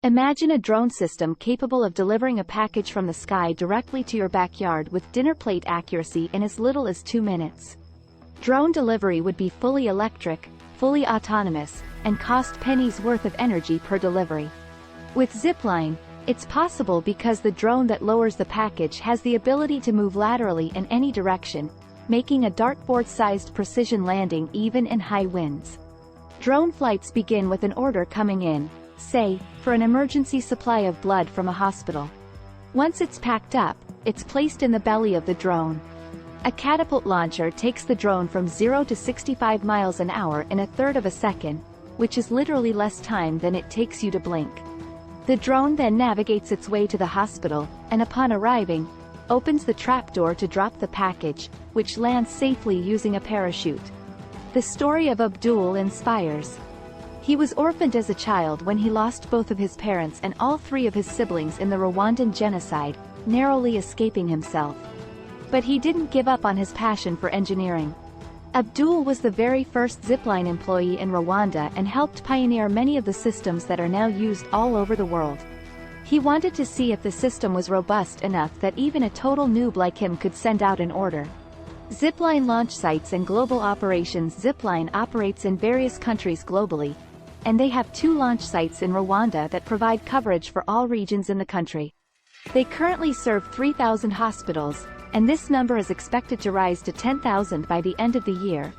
Imagine a drone system capable of delivering a package from the sky directly to your backyard with dinner plate accuracy in as little as 2 minutes. Drone delivery would be fully electric, fully autonomous, and cost pennies worth of energy per delivery. With Zipline, it's possible because the drone that lowers the package has the ability to move laterally in any direction, making a dartboard-sized precision landing even in high winds. Drone flights begin with an order coming in, say, for an emergency supply of blood from a hospital. Once it's packed up, it's placed in the belly of the drone. A catapult launcher takes the drone from 0 to 65 miles an hour in a third of a second, which is literally less time than it takes you to blink. The drone then navigates its way to the hospital, and upon arriving, opens the trapdoor to drop the package, which lands safely using a parachute. The story of Abdul inspires. He was orphaned as a child when he lost both of his parents and all 3 of his siblings in the Rwandan genocide, narrowly escaping himself. But he didn't give up on his passion for engineering. Abdul was the very first Zipline employee in Rwanda and helped pioneer many of the systems that are now used all over the world. He wanted to see if the system was robust enough that even a total noob like him could send out an order. Zipline launch sites and global operations. Zipline operates in various countries globally, and they have 2 launch sites in Rwanda that provide coverage for all regions in the country. They currently serve 3,000 hospitals, and this number is expected to rise to 10,000 by the end of the year.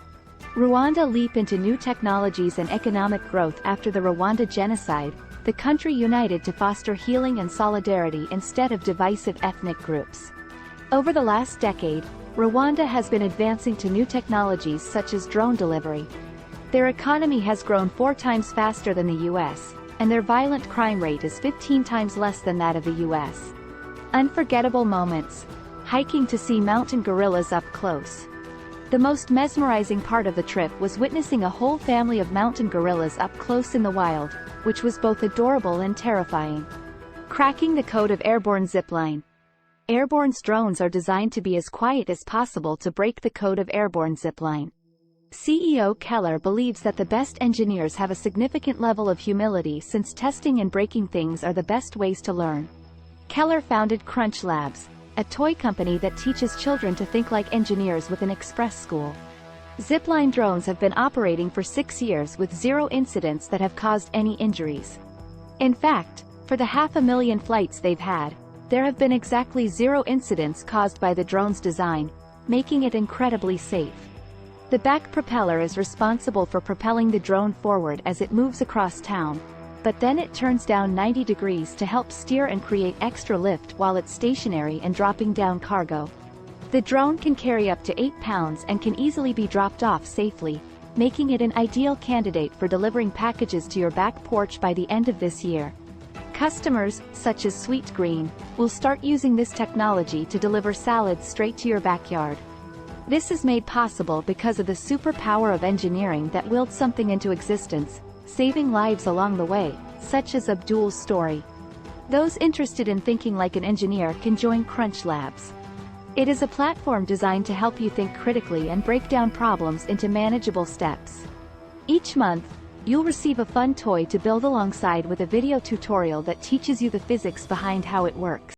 Rwanda leap into new technologies and economic growth. After the Rwanda genocide, the country united to foster healing and solidarity instead of divisive ethnic groups. Over the last decade, Rwanda has been advancing to new technologies such as drone delivery. Their economy has grown 4 times faster than the US, and their violent crime rate is 15 times less than that of the US. Unforgettable moments. Hiking to see mountain gorillas up close. The most mesmerizing part of the trip was witnessing a whole family of mountain gorillas up close in the wild, which was both adorable and terrifying. Cracking the code of airborne zipline. Airborne drones are designed to be as quiet as possible to break the code of airborne zipline. CEO Keller believes that the best engineers have a significant level of humility since testing and breaking things are the best ways to learn. Keller founded Crunch Labs, a toy company that teaches children to think like engineers with an express school. Zipline drones have been operating for 6 years with 0 incidents that have caused any injuries. In fact, for the 500,000 flights they've had, there have been exactly 0 incidents caused by the drone's design, making it incredibly safe. The back propeller is responsible for propelling the drone forward as it moves across town, but then it turns down 90 degrees to help steer and create extra lift while it's stationary and dropping down cargo. The drone can carry up to 8 pounds and can easily be dropped off safely, making it an ideal candidate for delivering packages to your back porch by the end of this year. Customers, such as Sweet Green, will start using this technology to deliver salads straight to your backyard. This is made possible because of the superpower of engineering that willed something into existence, saving lives along the way, such as Abdul's story. Those interested in thinking like an engineer can join Crunch Labs. It is a platform designed to help you think critically and break down problems into manageable steps. Each month, you'll receive a fun toy to build alongside with a video tutorial that teaches you the physics behind how it works.